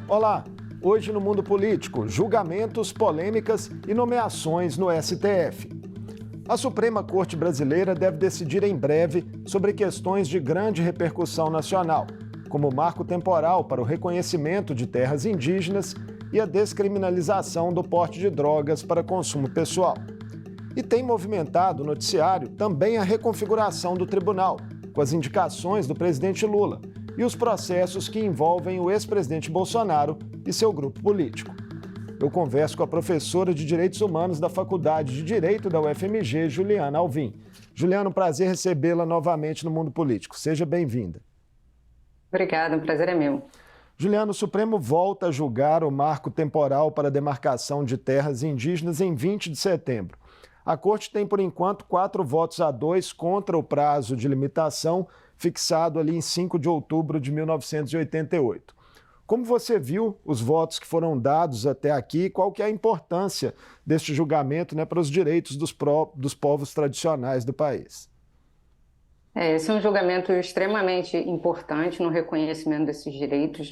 Olá! Hoje no mundo político, julgamentos, polêmicas e nomeações no STF. A Suprema Corte Brasileira deve decidir em breve sobre questões de grande repercussão nacional, como o marco temporal para o reconhecimento de terras indígenas e a descriminalização do porte de drogas para consumo pessoal. E tem movimentado o noticiário também a reconfiguração do tribunal, com as indicações do presidente Lula e os processos que envolvem o ex-presidente Bolsonaro e seu grupo político. Eu converso com a professora de Direitos Humanos da Faculdade de Direito da UFMG, Juliana Alvim. Juliana, um prazer recebê-la novamente no Mundo Político. Seja bem-vinda. Obrigada, o prazer é meu. Juliana, o Supremo volta a julgar o marco temporal para a demarcação de terras indígenas em 20 de setembro. A Corte tem, por enquanto, 4 votos a 2 contra o prazo de limitação fixado ali em 5 de outubro de 1988. Como você viu os votos que foram dados até aqui, qual que é a importância deste julgamento, para os direitos dos povos tradicionais do país? Esse é um julgamento extremamente importante no reconhecimento desses direitos,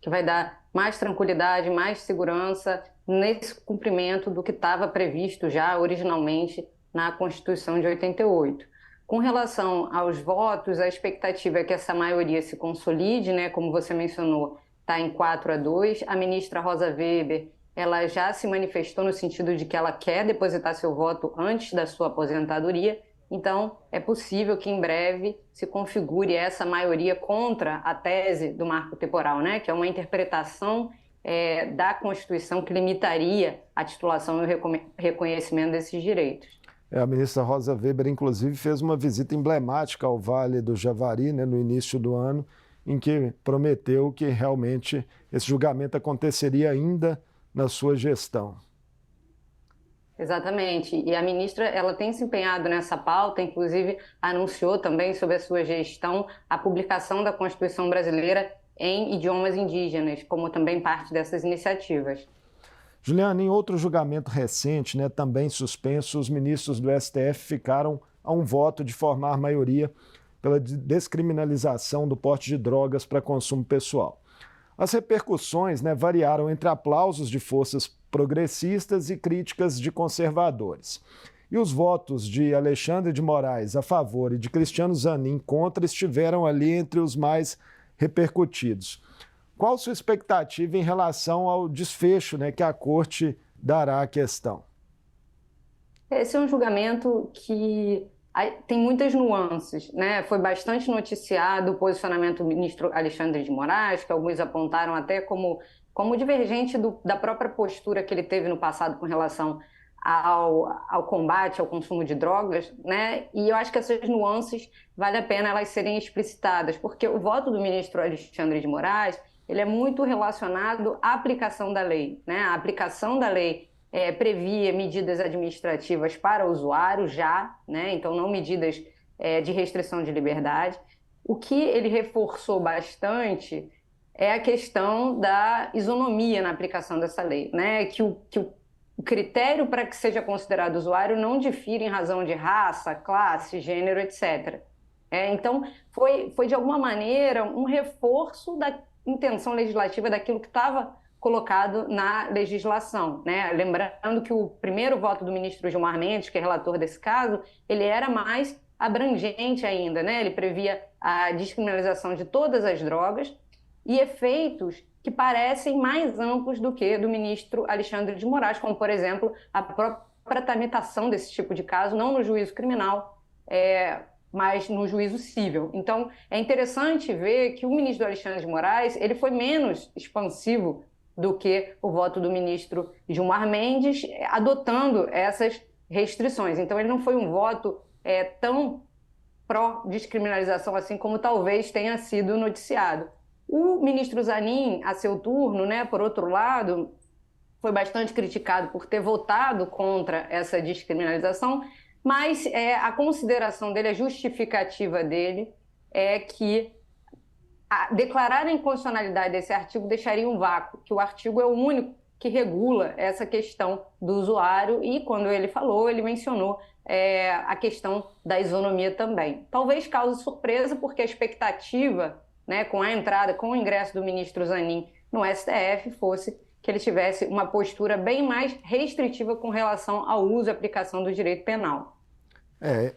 que vai dar mais tranquilidade, mais segurança nesse cumprimento do que estava previsto já originalmente na Constituição de 88. Com relação aos votos, a expectativa é que essa maioria se consolide, como você mencionou, está em 4-2. A ministra Rosa Weber, ela já se manifestou no sentido de que ela quer depositar seu voto antes da sua aposentadoria. Então, é possível que em breve se configure essa maioria contra a tese do marco temporal, que é uma interpretação da Constituição que limitaria a titulação e o reconhecimento desses direitos. A ministra Rosa Weber, inclusive, fez uma visita emblemática ao Vale do Javari, no início do ano, em que prometeu que realmente esse julgamento aconteceria ainda na sua gestão. Exatamente. E a ministra ela tem se empenhado nessa pauta, inclusive anunciou também sobre a sua gestão a publicação da Constituição brasileira em idiomas indígenas, como também parte dessas iniciativas. Juliana, em outro julgamento recente, também suspenso, os ministros do STF ficaram a um voto de formar maioria pela descriminalização do porte de drogas para consumo pessoal. As repercussões variaram entre aplausos de forças progressistas e críticas de conservadores. E os votos de Alexandre de Moraes a favor e de Cristiano Zanin contra estiveram ali entre os mais repercutidos. Qual sua expectativa em relação ao desfecho que a Corte dará à questão? Esse é um julgamento que tem muitas nuances, Foi bastante noticiado o posicionamento do ministro Alexandre de Moraes, que alguns apontaram até como divergente da própria postura que ele teve no passado com relação ao combate ao consumo de drogas, E eu acho que essas nuances vale a pena elas serem explicitadas, porque o voto do ministro Alexandre de Moraes ele é muito relacionado à aplicação da lei, A aplicação da lei previa medidas administrativas para o usuário já, Então não medidas de restrição de liberdade. O que ele reforçou bastante é a questão da isonomia na aplicação dessa lei, Que o critério para que seja considerado usuário não difire em razão de raça, classe, gênero, etc. Então foi de alguma maneira um reforço da intenção legislativa daquilo que estava colocado na legislação, Lembrando que o primeiro voto do ministro Gilmar Mendes, que é relator desse caso, ele era mais abrangente ainda, Ele previa a descriminalização de todas as drogas e efeitos que parecem mais amplos do que do ministro Alexandre de Moraes, como, por exemplo, a própria tramitação desse tipo de caso, não no juízo criminal, mas no juízo cível. Então, é interessante ver que o ministro Alexandre de Moraes ele foi menos expansivo do que o voto do ministro Gilmar Mendes, adotando essas restrições. Então, ele não foi um voto tão pró-descriminalização assim como talvez tenha sido noticiado. O ministro Zanin, a seu turno, por outro lado, foi bastante criticado por ter votado contra essa descriminalização, mas a consideração dele, a justificativa dele é que declarar a inconstitucionalidade desse artigo deixaria um vácuo, que o artigo é o único que regula essa questão do usuário e, quando ele falou, ele mencionou a questão da isonomia também. Talvez cause surpresa, porque a expectativa, com a entrada, com o ingresso do ministro Zanin no STF fosse que ele tivesse uma postura bem mais restritiva com relação ao uso e aplicação do direito penal.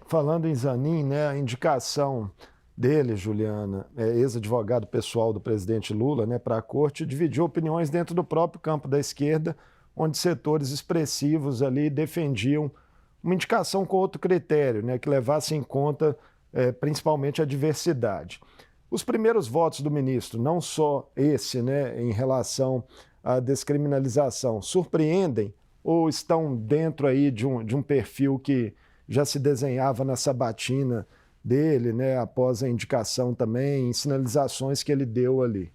Falando em Zanin, né, a indicação dele, Juliana, ex-advogado pessoal do presidente Lula, né, para a corte, dividiu opiniões dentro do próprio campo da esquerda, onde setores expressivos ali defendiam uma indicação com outro critério, né, que levasse em conta principalmente a diversidade. Os primeiros votos do ministro, não só esse, né, em relação à descriminalização, surpreendem ou estão dentro aí de um perfil que já se desenhava na sabatina dele, né, após a indicação também, em sinalizações que ele deu ali?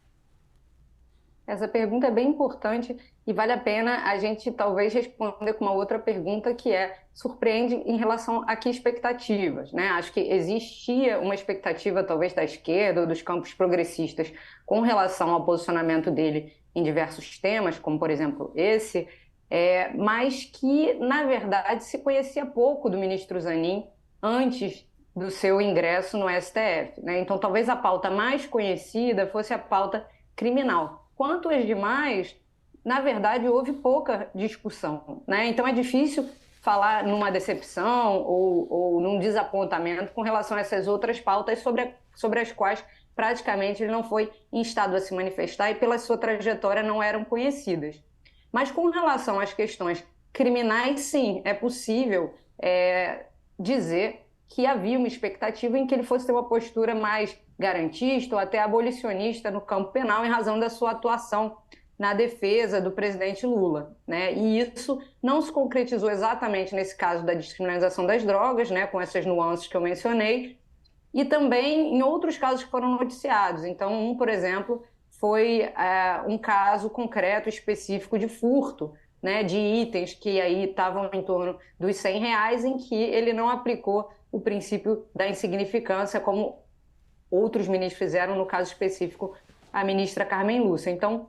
Essa pergunta é bem importante e vale a pena a gente talvez responder com uma outra pergunta que surpreende em relação a que expectativas, né? Acho que existia uma expectativa talvez da esquerda ou dos campos progressistas com relação ao posicionamento dele em diversos temas, como por exemplo esse, mas que na verdade se conhecia pouco do ministro Zanin antes do seu ingresso no STF, né? Então talvez a pauta mais conhecida fosse a pauta criminal. Quanto às demais, na verdade, houve pouca discussão, né? Então é difícil falar numa decepção ou num desapontamento com relação a essas outras pautas sobre as quais praticamente ele não foi instado a se manifestar e pela sua trajetória não eram conhecidas. Mas com relação às questões criminais, sim, é possível dizer que havia uma expectativa em que ele fosse ter uma postura mais garantista ou até abolicionista no campo penal em razão da sua atuação na defesa do presidente Lula, né? E isso não se concretizou exatamente nesse caso da descriminalização das drogas, né, com essas nuances que eu mencionei, e também em outros casos que foram noticiados. Então, por exemplo, foi um caso concreto, específico de furto, né, de itens que aí estavam em torno dos R$ 100, em que ele não aplicou o princípio da insignificância, como outros ministros fizeram, no caso específico, a ministra Carmen Lúcia. Então,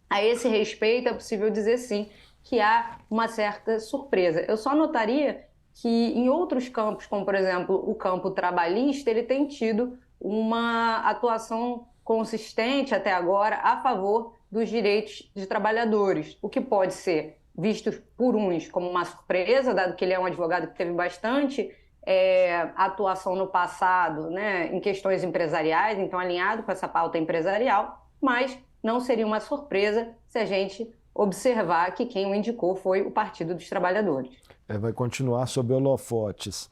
a esse respeito, é possível dizer, sim, que há uma certa surpresa. Eu só notaria que em outros campos, como, por exemplo, o campo trabalhista, ele tem tido uma atuação consistente até agora a favor dos direitos de trabalhadores, o que pode ser visto por uns como uma surpresa, dado que ele é um advogado que teve bastante atuação no passado, né, em questões empresariais, então alinhado com essa pauta empresarial, mas não seria uma surpresa se a gente observar que quem o indicou foi o Partido dos Trabalhadores. Vai continuar sob holofotes.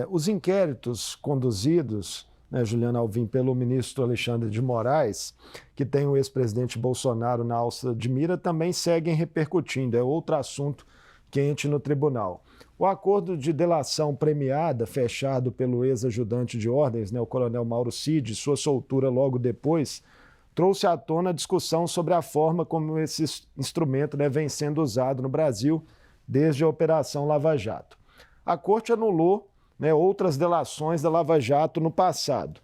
Os inquéritos conduzidos, né, Juliana Alvim, pelo ministro Alexandre de Moraes, que tem o ex-presidente Bolsonaro na alça de mira, também seguem repercutindo. É outro assunto quente no tribunal. O acordo de delação premiada, fechado pelo ex-ajudante de ordens, né, o coronel Mauro Cid, sua soltura logo depois, trouxe à tona a discussão sobre a forma como esse instrumento, né, vem sendo usado no Brasil desde a Operação Lava Jato. A Corte anulou, né, outras delações da Lava Jato no passado.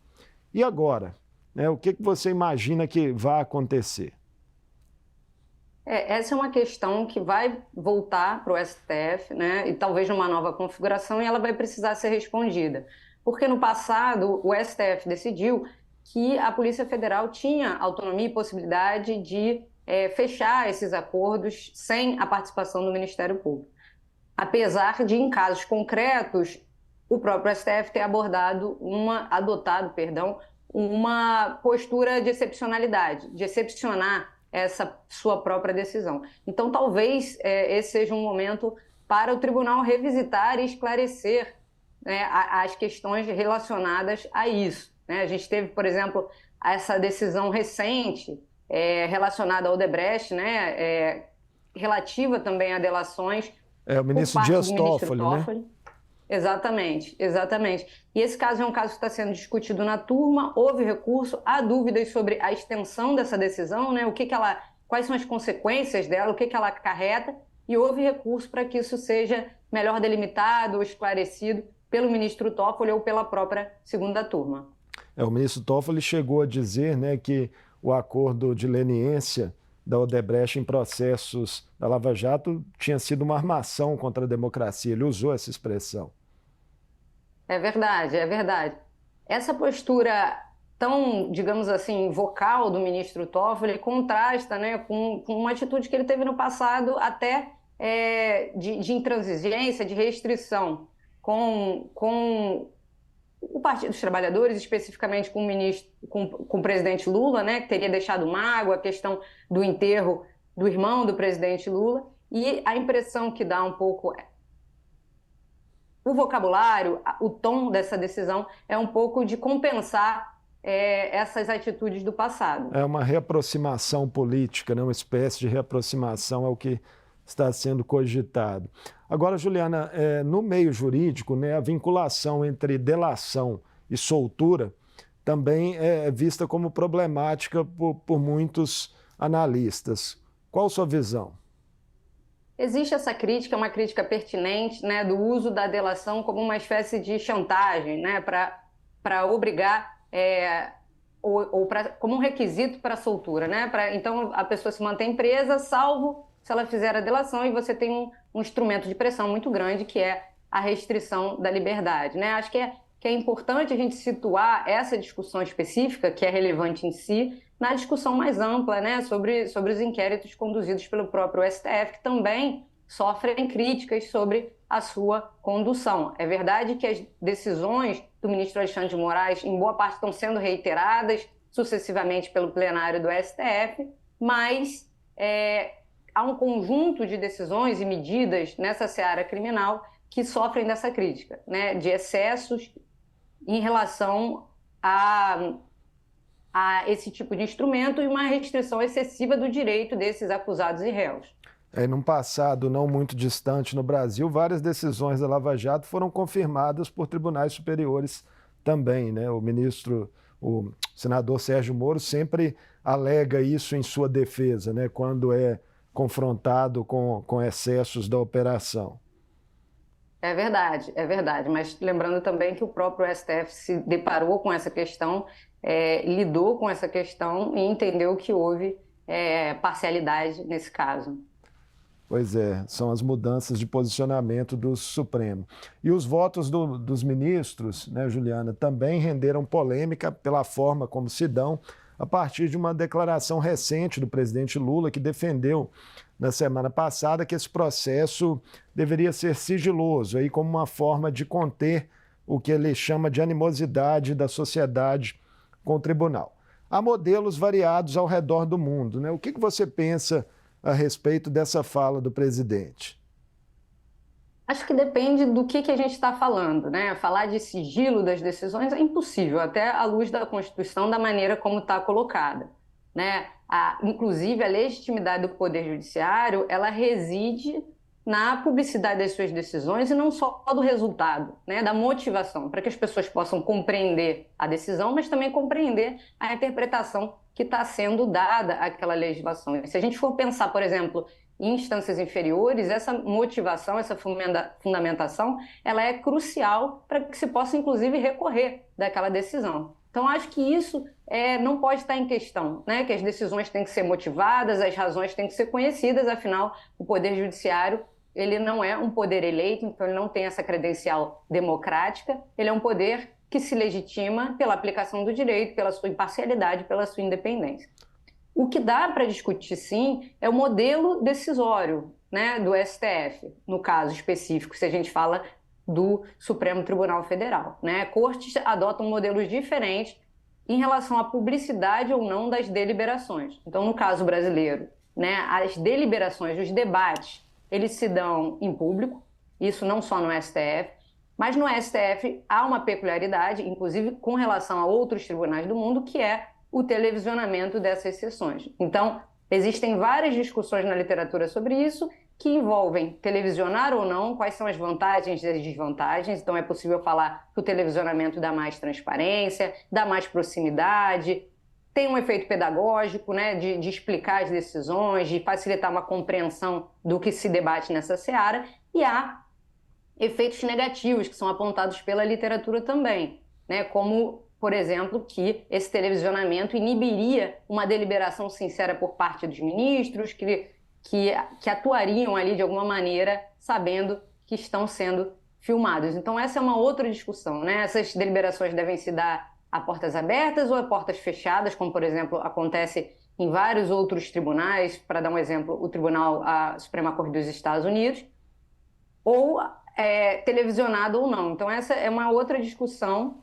E agora? Né, o que você imagina que vai acontecer? Essa é uma questão que vai voltar para o STF, né, e talvez numa nova configuração, e ela vai precisar ser respondida. Porque no passado o STF decidiu que a Polícia Federal tinha autonomia e possibilidade de fechar esses acordos sem a participação do Ministério Público. Apesar de, em casos concretos, o próprio STF ter adotado uma postura de excepcionalidade, de excepcionar essa sua própria decisão. Então, talvez esse seja um momento para o tribunal revisitar e esclarecer, né, as questões relacionadas a isso. Né? A gente teve, por exemplo, essa decisão recente relacionada ao Odebrecht, né, relativa também a delações o ministro Dias Toffoli, né? Exatamente, exatamente. E esse caso é um caso que está sendo discutido na turma, houve recurso, há dúvidas sobre a extensão dessa decisão, né? Quais são as consequências dela, o que ela acarreta, e houve recurso para que isso seja melhor delimitado ou esclarecido pelo ministro Toffoli ou pela própria segunda turma. O ministro Toffoli chegou a dizer, né, que o acordo de leniência da Odebrecht em processos da Lava Jato tinha sido uma armação contra a democracia. Ele usou essa expressão. É verdade, é verdade. Essa postura tão, digamos assim, vocal do ministro Toffoli contrasta, né, com uma atitude que ele teve no passado até de intransigência, de restrição com o Partido dos Trabalhadores, especificamente com o ministro, com o presidente Lula, né, que teria deixado mágoa, a questão do enterro do irmão do presidente Lula, e a impressão que dá um pouco o vocabulário, o tom dessa decisão é um pouco de compensar essas atitudes do passado. É uma reaproximação política, né? Uma espécie de reaproximação ao que está sendo cogitado. Agora, Juliana, no meio jurídico, né, a vinculação entre delação e soltura também é vista como problemática por muitos analistas. Qual a sua visão? Existe essa crítica, uma crítica pertinente, né, do uso da delação como uma espécie de chantagem, né, para obrigar, como um requisito para a soltura. Né, então, a pessoa se mantém presa, salvo se ela fizer a delação, e você tem um instrumento de pressão muito grande, que é a restrição da liberdade. Né? Acho que é importante a gente situar essa discussão específica, que é relevante em si, na discussão mais ampla, né, sobre os inquéritos conduzidos pelo próprio STF, que também sofrem críticas sobre a sua condução. É verdade que as decisões do ministro Alexandre de Moraes, em boa parte, estão sendo reiteradas sucessivamente pelo plenário do STF, mas há um conjunto de decisões e medidas nessa seara criminal que sofrem dessa crítica, né, de excessos em relação a esse tipo de instrumento e uma restrição excessiva do direito desses acusados e réus. Num passado não muito distante no Brasil, várias decisões da Lava Jato foram confirmadas por tribunais superiores também, né? O senador Sérgio Moro sempre alega isso em sua defesa, né? Quando é confrontado com excessos da operação. É verdade, mas lembrando também que o próprio STF se deparou com essa questão, lidou com essa questão e entendeu que houve parcialidade nesse caso. Pois é, são as mudanças de posicionamento do Supremo. E os votos dos ministros, né, Juliana, também renderam polêmica pela forma como se dão, a partir de uma declaração recente do presidente Lula, que defendeu na semana passada que esse processo deveria ser sigiloso, aí como uma forma de conter o que ele chama de animosidade da sociedade com o tribunal. Há modelos variados ao redor do mundo, né? O que você pensa a respeito dessa fala do presidente? Acho que depende do que a gente está falando, né? Falar de sigilo das decisões é impossível, até à luz da Constituição, da maneira como está colocada, né? Inclusive, a legitimidade do Poder Judiciário, ela reside na publicidade das suas decisões e não só do resultado, né? Da motivação, para que as pessoas possam compreender a decisão, mas também compreender a interpretação que está sendo dada àquela legislação. E se a gente for pensar, por exemplo, em instâncias inferiores, essa motivação, essa fundamentação, ela é crucial para que se possa, inclusive, recorrer daquela decisão. Então, acho que isso não pode estar em questão, né? Que as decisões têm que ser motivadas, as razões têm que ser conhecidas, afinal, o Poder Judiciário, ele não é um poder eleito, então ele não tem essa credencial democrática, ele é um poder que se legitima pela aplicação do direito, pela sua imparcialidade, pela sua independência. O que dá para discutir, sim, é o modelo decisório, né, do STF, no caso específico, se a gente fala do Supremo Tribunal Federal, né? Cortes adotam modelos diferentes em relação à publicidade ou não das deliberações. Então, no caso brasileiro, né, as deliberações, os debates, eles se dão em público, isso não só no STF, mas no STF há uma peculiaridade, inclusive com relação a outros tribunais do mundo, que é o televisionamento dessas sessões. Então, existem várias discussões na literatura sobre isso, que envolvem televisionar ou não, quais são as vantagens e as desvantagens. Então, é possível falar que o televisionamento dá mais transparência, dá mais proximidade, tem um efeito pedagógico, né, de explicar as decisões, de facilitar uma compreensão do que se debate nessa seara, e há efeitos negativos que são apontados pela literatura também, né, como, por exemplo, que esse televisionamento inibiria uma deliberação sincera por parte dos ministros, que atuariam ali de alguma maneira sabendo que estão sendo filmados. Então, essa é uma outra discussão, né? Essas deliberações devem se dar a portas abertas ou a portas fechadas, como, por exemplo, acontece em vários outros tribunais, para dar um exemplo, o Tribunal, a Suprema Corte dos Estados Unidos, ou televisionado ou não. Então, essa é uma outra discussão.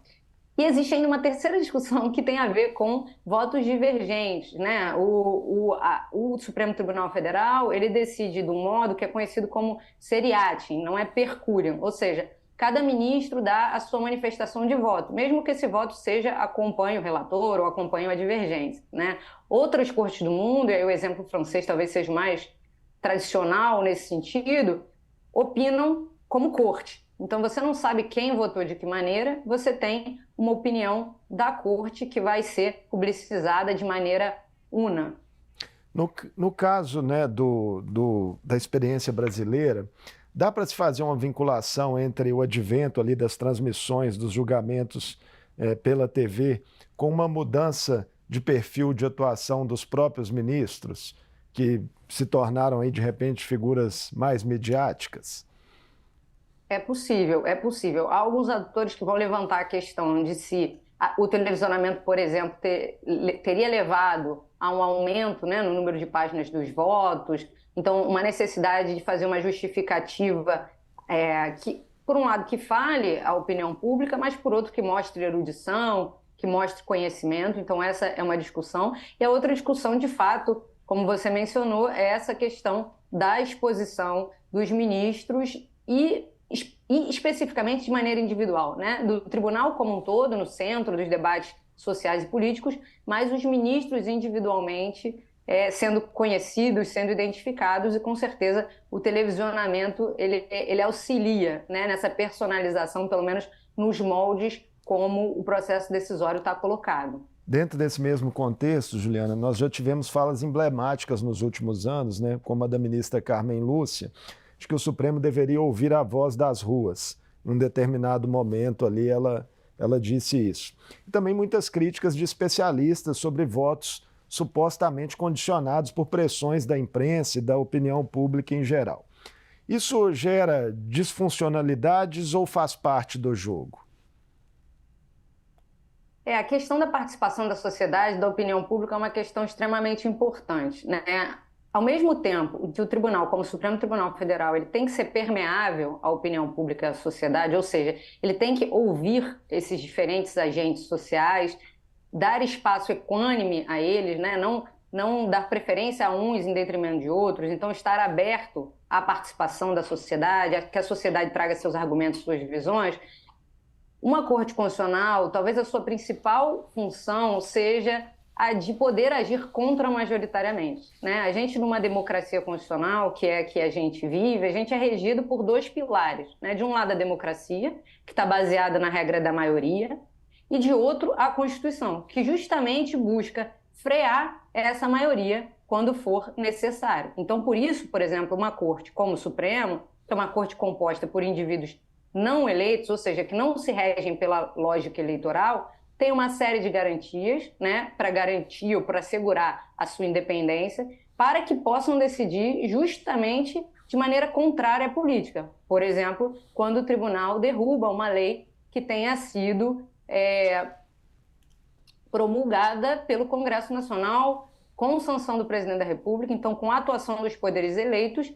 E existe ainda uma terceira discussão que tem a ver com votos divergentes, né? O Supremo Tribunal Federal, ele decide de um modo que é conhecido como seriatim, não é per curiam, ou seja, cada ministro dá a sua manifestação de voto, mesmo que esse voto seja acompanhe o relator ou acompanhe a divergência, né? Outras cortes do mundo, e aí o exemplo francês talvez seja mais tradicional nesse sentido, opinam como corte. Então, você não sabe quem votou de que maneira, você tem uma opinião da corte que vai ser publicizada de maneira una. No caso, né, da experiência brasileira, dá para se fazer uma vinculação entre o advento ali das transmissões, dos julgamentos pela TV, com uma mudança de perfil de atuação dos próprios ministros, que se tornaram aí, de repente, figuras mais midiáticas? É possível, é possível. Há alguns atores que vão levantar a questão de se o televisionamento, por exemplo, teria levado a um aumento, né, no número de páginas dos votos. Então, uma necessidade de fazer uma justificativa que, por um lado, que fale à opinião pública, mas, por outro, que mostre erudição, que mostre conhecimento. Então, essa é uma discussão. E a outra discussão, de fato, como você mencionou, é essa questão da exposição dos ministros e especificamente de maneira individual, né? Do tribunal como um todo, no centro dos debates sociais e políticos, mas os ministros individualmente sendo conhecidos, sendo identificados, e com certeza o televisionamento ele auxilia, né, nessa personalização, pelo menos nos moldes como o processo decisório está colocado. Dentro desse mesmo contexto, Juliana, nós já tivemos falas emblemáticas nos últimos anos, né, como a da ministra Carmen Lúcia, de que o Supremo deveria ouvir a voz das ruas. Em um determinado momento ali ela disse isso. E também muitas críticas de especialistas sobre votos supostamente condicionados por pressões da imprensa e da opinião pública em geral. Isso gera disfuncionalidades ou faz parte do jogo? A questão da participação da sociedade, da opinião pública, é uma questão extremamente importante, né? Ao mesmo tempo que o tribunal, como o Supremo Tribunal Federal, ele tem que ser permeável à opinião pública e à sociedade, ou seja, ele tem que ouvir esses diferentes agentes sociais, dar espaço equânime a eles, né? Não dar preferência a uns em detrimento de outros, então estar aberto à participação da sociedade, a que a sociedade traga seus argumentos, suas visões. Uma corte constitucional, talvez a sua principal função seja a de poder agir contra-majoritariamente, né? A gente, numa democracia constitucional, que é a que a gente vive, a gente é regido por dois pilares, né? De um lado, a democracia, que está baseada na regra da maioria, e de outro, a Constituição, que justamente busca frear essa maioria quando for necessário. Então, por isso, por exemplo, uma corte como o Supremo, que é uma corte composta por indivíduos não eleitos, ou seja, que não se regem pela lógica eleitoral, tem uma série de garantias, né, para garantir ou para assegurar a sua independência, para que possam decidir justamente de maneira contrária à política. Por exemplo, quando o tribunal derruba uma lei que tenha sido promulgada pelo Congresso Nacional com sanção do presidente da República, então com a atuação dos poderes eleitos,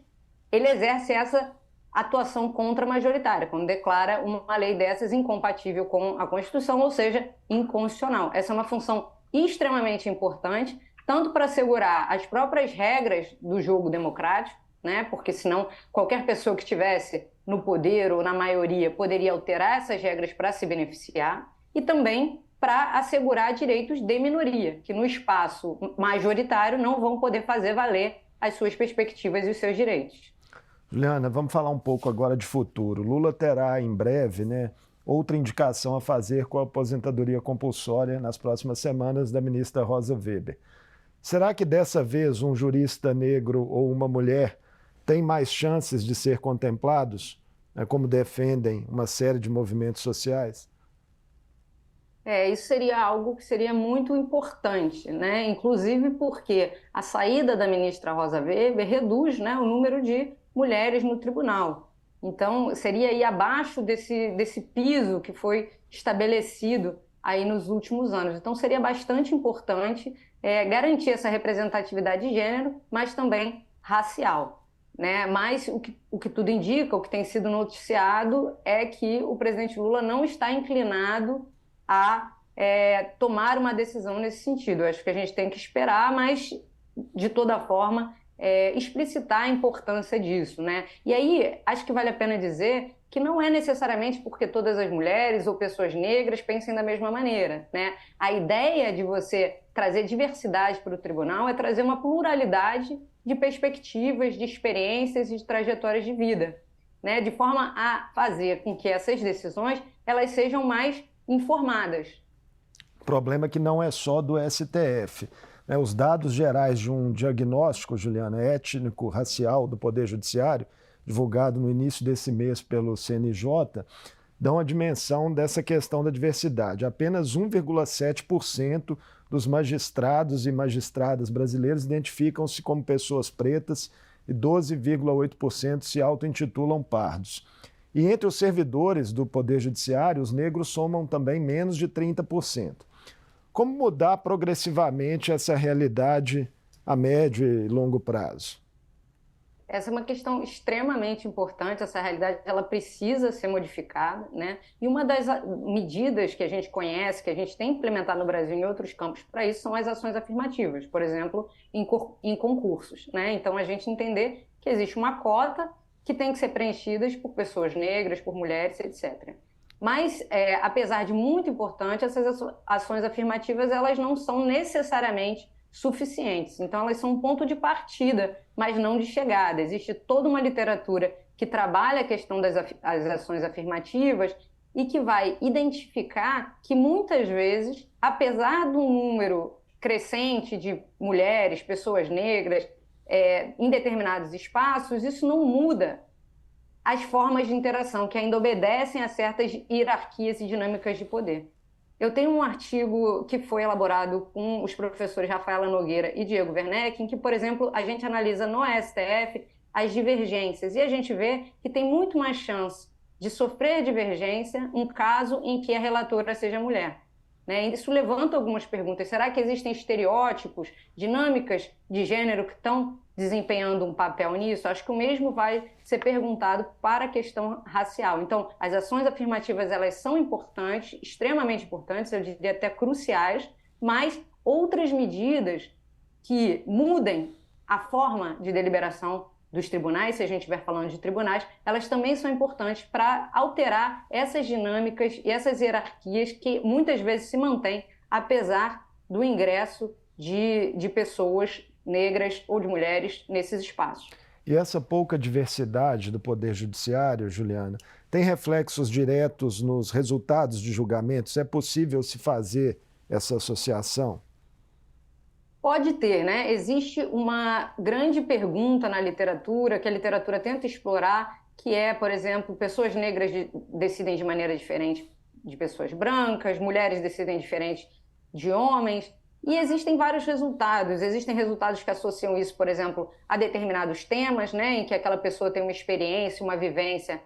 ele exerce essa atuação contra-majoritária, quando declara uma lei dessas incompatível com a Constituição, ou seja, inconstitucional. Essa é uma função extremamente importante, tanto para assegurar as próprias regras do jogo democrático, né? Porque senão qualquer pessoa que estivesse no poder ou na maioria poderia alterar essas regras para se beneficiar, e também para assegurar direitos de minoria, que no espaço majoritário não vão poder fazer valer as suas perspectivas e os seus direitos. Juliana, vamos falar um pouco agora de futuro. Lula terá em breve, né, outra indicação a fazer com a aposentadoria compulsória nas próximas semanas da ministra Rosa Weber. Será que dessa vez um jurista negro ou uma mulher tem mais chances de ser contemplados, né, como defendem uma série de movimentos sociais? Isso seria algo que seria muito importante, né? Inclusive porque a saída da ministra Rosa Weber reduz, né, o número de mulheres no tribunal. Então, seria aí abaixo desse piso que foi estabelecido aí nos últimos anos. Então, seria bastante importante garantir essa representatividade de gênero, mas também racial, né? Mas o que tudo indica, o que tem sido noticiado, é que o presidente Lula não está inclinado a tomar uma decisão nesse sentido. Eu acho que a gente tem que esperar, mas, de toda forma, explicitar a importância disso, né? E aí, acho que vale a pena dizer que não é necessariamente porque todas as mulheres ou pessoas negras pensem da mesma maneira, né? A ideia de você trazer diversidade para o tribunal é trazer uma pluralidade de perspectivas, de experiências e de trajetórias de vida, né? De forma a fazer com que essas decisões elas sejam mais informadas. O problema é que não é só do STF. Os dados gerais de um diagnóstico, Juliana, étnico-racial do Poder Judiciário, divulgado no início desse mês pelo CNJ, dão a dimensão dessa questão da diversidade. Apenas 1,7% dos magistrados e magistradas brasileiros identificam-se como pessoas pretas e 12,8% se auto-intitulam pardos. E entre os servidores do Poder Judiciário, os negros somam também menos de 30%. Como mudar progressivamente essa realidade a médio e longo prazo? Essa é uma questão extremamente importante, essa realidade ela precisa ser modificada, né? E uma das medidas que a gente conhece, que a gente tem implementado no Brasil em outros campos para isso, são as ações afirmativas, por exemplo, em concursos, né? Então, a gente entender que existe uma cota que tem que ser preenchida por pessoas negras, por mulheres, etc. Mas, apesar de muito importante, essas ações afirmativas elas não são necessariamente suficientes. Então, elas são um ponto de partida, mas não de chegada. Existe toda uma literatura que trabalha a questão das ações afirmativas e que vai identificar que, muitas vezes, apesar do número crescente de mulheres, pessoas negras, em determinados espaços, isso não muda as formas de interação, que ainda obedecem a certas hierarquias e dinâmicas de poder. Eu tenho um artigo que foi elaborado com os professores Rafaela Nogueira e Diego Werneck, em que, por exemplo, a gente analisa no STF as divergências, e a gente vê que tem muito mais chance de sofrer divergência um caso em que a relatora seja mulher, né? Isso levanta algumas perguntas. Será que existem estereótipos, dinâmicas de gênero que estão desempenhando um papel nisso? Acho que o mesmo vai ser perguntado para a questão racial. Então, as ações afirmativas, elas são importantes, extremamente importantes, eu diria até cruciais, mas outras medidas que mudem a forma de deliberação dos tribunais, se a gente estiver falando de tribunais, elas também são importantes para alterar essas dinâmicas e essas hierarquias que muitas vezes se mantêm, apesar do ingresso de pessoas negras ou de mulheres nesses espaços. E essa pouca diversidade do Poder Judiciário, Juliana, tem reflexos diretos nos resultados de julgamentos? É possível se fazer essa associação? Pode ter, né? Existe uma grande pergunta na literatura, que a literatura tenta explorar, que é, por exemplo, pessoas negras decidem de maneira diferente de pessoas brancas, mulheres decidem diferente de homens. E existem vários resultados. Existem resultados que associam isso, por exemplo, a determinados temas, né, em que aquela pessoa tem uma experiência, uma vivência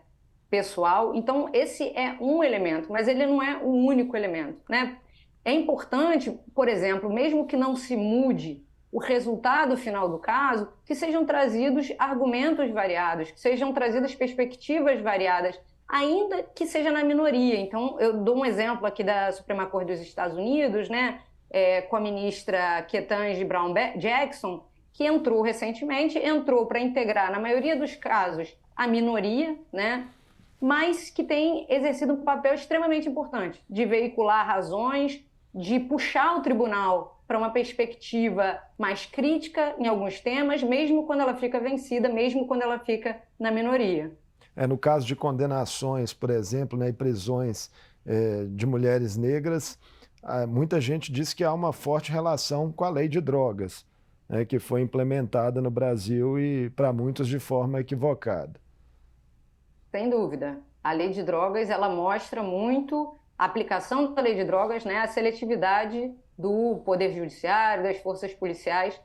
pessoal. Então, esse é um elemento, mas ele não é o único elemento, né? É importante, por exemplo, mesmo que não se mude o resultado final do caso, que sejam trazidos argumentos variados, que sejam trazidas perspectivas variadas, ainda que seja na minoria. Então, eu dou um exemplo aqui da Suprema Corte dos Estados Unidos, né? Com a ministra Ketanji Brown Jackson, que entrou recentemente, para integrar, na maioria dos casos, a minoria, né? Mas que tem exercido um papel extremamente importante de veicular razões, de puxar o tribunal para uma perspectiva mais crítica em alguns temas, mesmo quando ela fica vencida, mesmo quando ela fica na minoria. No caso de condenações, por exemplo, né, e prisões de mulheres negras, muita gente diz que há uma forte relação com a lei de drogas, né, que foi implementada no Brasil e, para muitos, de forma equivocada. Sem dúvida. A lei de drogas, ela mostra muito a aplicação da lei de drogas, né, a seletividade do Poder Judiciário, das forças policiais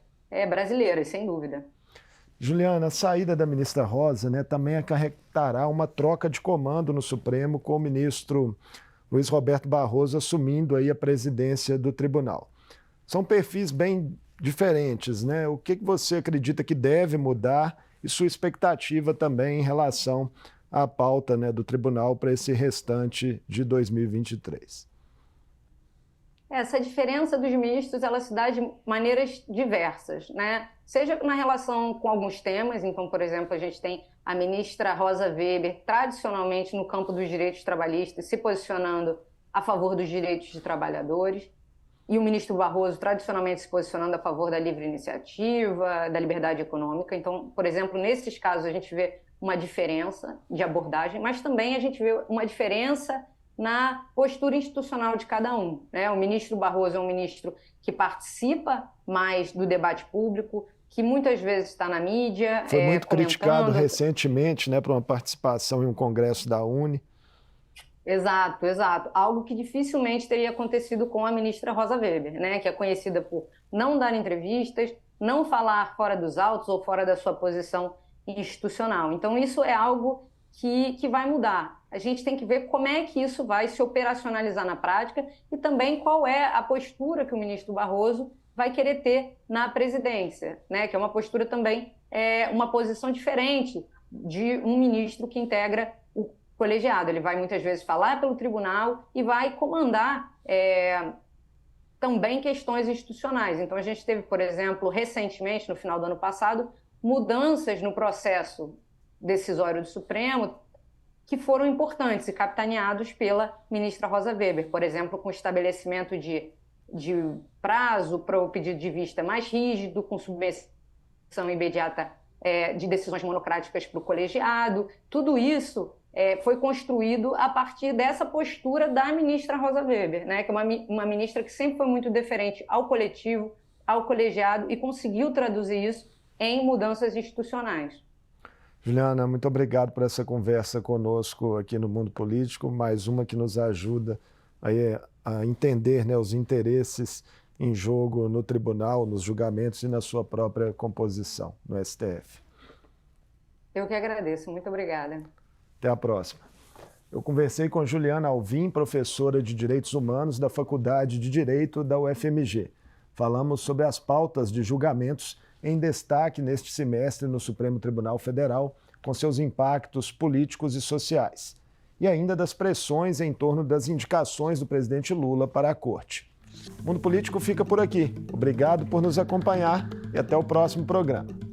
brasileiras, sem dúvida. Juliana, a saída da ministra Rosa, né, também acarretará uma troca de comando no Supremo com o ministro Luiz Roberto Barroso assumindo aí a presidência do tribunal. São perfis bem diferentes, né? O que você acredita que deve mudar e sua expectativa também em relação à pauta, né, do tribunal para esse restante de 2023? Essa diferença dos ministros, ela se dá de maneiras diversas, né? Seja na relação com alguns temas, então, por exemplo, a gente tem a ministra Rosa Weber, tradicionalmente no campo dos direitos trabalhistas, se posicionando a favor dos direitos de trabalhadores, e o ministro Barroso, tradicionalmente, se posicionando a favor da livre iniciativa, da liberdade econômica. Então, por exemplo, nesses casos, a gente vê uma diferença de abordagem, mas também a gente vê uma diferença na postura institucional de cada um, né? O ministro Barroso é um ministro que participa mais do debate público, que muitas vezes está na mídia. Foi muito criticado recentemente, né, por uma participação em um congresso da UNE. Exato, exato. Algo que dificilmente teria acontecido com a ministra Rosa Weber, né, que é conhecida por não dar entrevistas, não falar fora dos autos ou fora da sua posição institucional. Então, isso é algo que vai mudar. A gente tem que ver como é que isso vai se operacionalizar na prática e também qual é a postura que o ministro Barroso vai querer ter na presidência, né? Que é uma postura também, uma posição diferente de um ministro que integra o colegiado. Ele vai muitas vezes falar pelo tribunal e vai comandar também questões institucionais. Então, a gente teve, por exemplo, recentemente, no final do ano passado, mudanças no processo decisório do Supremo que foram importantes e capitaneados pela ministra Rosa Weber, por exemplo, com o estabelecimento de prazo para o pedido de vista mais rígido, com submissão imediata de decisões monocráticas para o colegiado. Tudo isso foi construído a partir dessa postura da ministra Rosa Weber, né, que é uma ministra que sempre foi muito deferente ao coletivo, ao colegiado, e conseguiu traduzir isso em mudanças institucionais. Juliana, muito obrigado por essa conversa conosco aqui no Mundo Político, mais uma que nos ajuda a entender, né, os interesses em jogo no tribunal, nos julgamentos e na sua própria composição no STF. Eu que agradeço, muito obrigada. Até a próxima. Eu conversei com Juliana Alvim, professora de Direitos Humanos da Faculdade de Direito da UFMG. Falamos sobre as pautas de julgamentos em destaque neste semestre no Supremo Tribunal Federal, com seus impactos políticos e sociais, e ainda das pressões em torno das indicações do presidente Lula para a Corte. O Mundo Político fica por aqui. Obrigado por nos acompanhar e até o próximo programa.